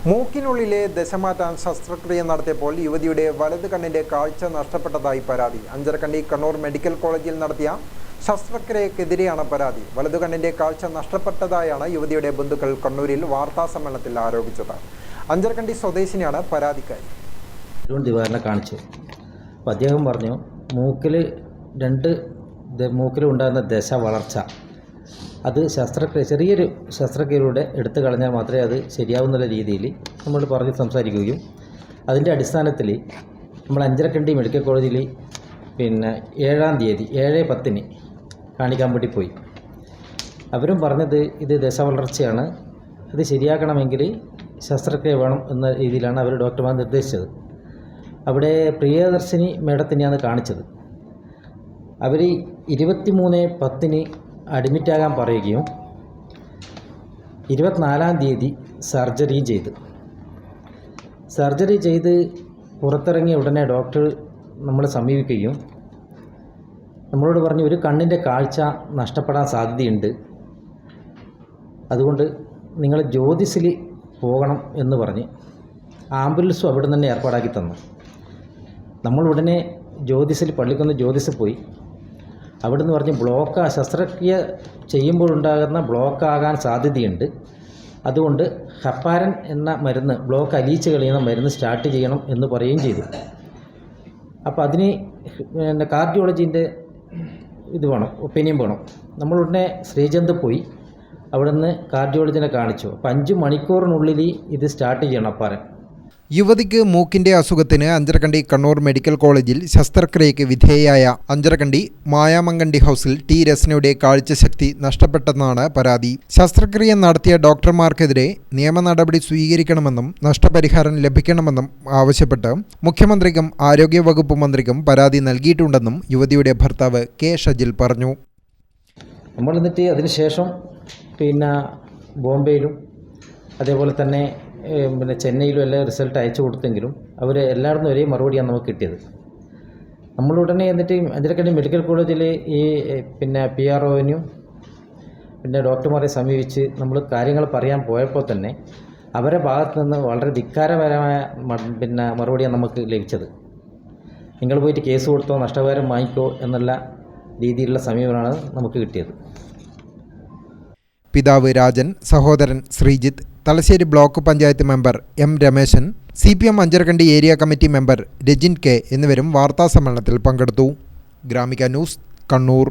മൂക്കിനുള്ളിലെ ദശമാറ്റാൻ ശസ്ത്രക്രിയ നടത്തിയപ്പോൾ യുവതിയുടെ വലത് കണ്ണിന്റെ കാഴ്ച നഷ്ടപ്പെട്ടതായി പരാതി. അഞ്ചരക്കണ്ടി കണ്ണൂർ മെഡിക്കൽ കോളേജിൽ നടത്തിയ ശസ്ത്രക്രിയക്കെതിരെയാണ് പരാതി. വലതു കണ്ണിന്റെ കാഴ്ച നഷ്ടപ്പെട്ടതായാണ് യുവതിയുടെ ബന്ധുക്കൾ കണ്ണൂരിൽ വാർത്താസമ്മേളനത്തിൽ ആരോപിച്ചത്. അഞ്ചരക്കണ്ടി സ്വദേശിനിയാണ് പരാതിക്കാരി. ദിവാറിനെ കാണിച്ചു. അപ്പോൾ അദ്ദേഹം പറഞ്ഞു മൂക്കിലുണ്ടാകുന്ന ദശ വളർച്ച അത് ചെറിയൊരു ശസ്ത്രക്രിയയിലൂടെ എടുത്തു കളഞ്ഞാൽ മാത്രമേ അത് ശരിയാവുന്നുള്ള രീതിയിൽ നമ്മൾ പറഞ്ഞ് സംസാരിക്കുകയും അതിൻ്റെ അടിസ്ഥാനത്തിൽ നമ്മൾ അഞ്ചരക്കണ്ടി മെഡിക്കൽ കോളേജിൽ 7-ാം തീയതി 7-10 കാണിക്കാൻ വേണ്ടി പോയി. അവരും പറഞ്ഞത് ഇത് ദശ വളർച്ചയാണ്, അത് ശരിയാക്കണമെങ്കിൽ ശസ്ത്രക്രിയ വേണം എന്ന രീതിയിലാണ് അവർ ഡോക്ടർമാർ നിർദ്ദേശിച്ചത്. അവിടെ പ്രിയദർശിനി മേഡത്തിനെയാണ് കാണിച്ചത്. അവർ 23-10 അഡ്മിറ്റാകാൻ പറയുകയും 24-ാം തീയതി സർജറി ചെയ്ത് പുറത്തിറങ്ങിയ ഉടനെ ഡോക്ടർ നമ്മളെ സമീപിക്കുകയും നമ്മളോട് പറഞ്ഞു ഒരു കണ്ണിൻ്റെ കാഴ്ച നഷ്ടപ്പെടാൻ സാധ്യതയുണ്ട്, അതുകൊണ്ട് നിങ്ങൾ ജ്യോതിസിൽ പോകണം എന്ന് പറഞ്ഞ് ആംബുലൻസും അവിടെ തന്നെ ഏർപ്പാടാക്കി തന്നു. നമ്മൾ ഉടനെ പള്ളിക്കുന്ന് ജ്യോതിസിൽ പോയി. അവിടെ നിന്ന് പറഞ്ഞ് ശസ്ത്രക്രിയ ചെയ്യുമ്പോഴുണ്ടാകുന്ന ബ്ലോക്കാകാൻ സാധ്യതയുണ്ട്, അതുകൊണ്ട് ഹെപ്പാരൻ എന്ന മരുന്ന് ബ്ലോക്ക് അലിയിച്ച് കളയുന്ന മരുന്ന് സ്റ്റാർട്ട് ചെയ്യണം എന്ന് പറയുകയും ചെയ്തു. അപ്പോൾ അതിന് കാർഡിയോളജീൻ്റെ ഒപ്പീനിയൻ വേണം. നമ്മൾ ഉടനെ ശ്രീചന്ദ് പോയി അവിടെ നിന്ന് കാർഡിയോളജിനെ കാണിച്ചു. അപ്പോൾ 5 മണിക്കൂറിനുള്ളിൽ ഇത് സ്റ്റാർട്ട് ചെയ്യണം ഹെപ്പാരൻ. യുവതിക്ക് മൂക്കിന്റെ അസുഖത്തിന് അഞ്ചരക്കണ്ടി കണ്ണൂർ മെഡിക്കൽ കോളേജിൽ ശസ്ത്രക്രിയയ്ക്ക് വിധേയയായ അഞ്ചരക്കണ്ടി മായാമങ്കണ്ടി ഹൗസിൽ ടി രസ്നയുടെ കാഴ്ചശക്തി നഷ്ടപ്പെട്ടെന്നാണ് പരാതി. ശസ്ത്രക്രിയ നടത്തിയ ഡോക്ടർമാർക്കെതിരെ നിയമ നടപടി സ്വീകരിക്കണമെന്നും നഷ്ടപരിഹാരം ലഭിക്കണമെന്നും ആവശ്യപ്പെട്ട് മുഖ്യമന്ത്രിക്കും ആരോഗ്യവകുപ്പ് മന്ത്രിക്കും പരാതി നൽകിയിട്ടുണ്ടെന്നും യുവതിയുടെ ഭർത്താവ് കെ ഷജിൽ പറഞ്ഞു. നമ്മൾ എന്നിട്ട് അതിനുശേഷം ബോംബെയിലും അതേപോലെ തന്നെ ചെന്നൈയിലും എല്ലാം റിസൾട്ട് അയച്ചു കൊടുത്തെങ്കിലും അവർ എല്ലായിടത്തും ഒരേ മറുപടിയാണ് നമുക്ക് കിട്ടിയത്. നമ്മളുടനെ എന്നിട്ട് അഞ്ചരക്കണ്ടി മെഡിക്കൽ കോളേജിൽ ഈ PROവിനും ഡോക്ടർമാരെ സമീപിച്ച് നമ്മൾ കാര്യങ്ങൾ പറയാൻ പോയപ്പോൾ തന്നെ അവരുടെ ഭാഗത്തു നിന്ന് വളരെ ധിക്കാരപരമായ മറുപടിയാണ് നമുക്ക് ലഭിച്ചത്. നിങ്ങൾ പോയിട്ട് കേസ് കൊടുത്തോ, നഷ്ടപരിഹാരം വാങ്ങിക്കോ എന്നുള്ള രീതിയിലുള്ള സമീപനമാണ് നമുക്ക് കിട്ടിയത്. പിതാവ് രാജൻ, സഹോദരൻ Sreejith, Thalassery block panchayat member M Rameshan, CPM Anjarakandy area committee member Rajin K എന്നിവരും വാർത്താസമ്മേളനത്തിൽ പങ്കെടുത്തു. ഗ്രാമിക ന്യൂസ്, കണ്ണൂർ.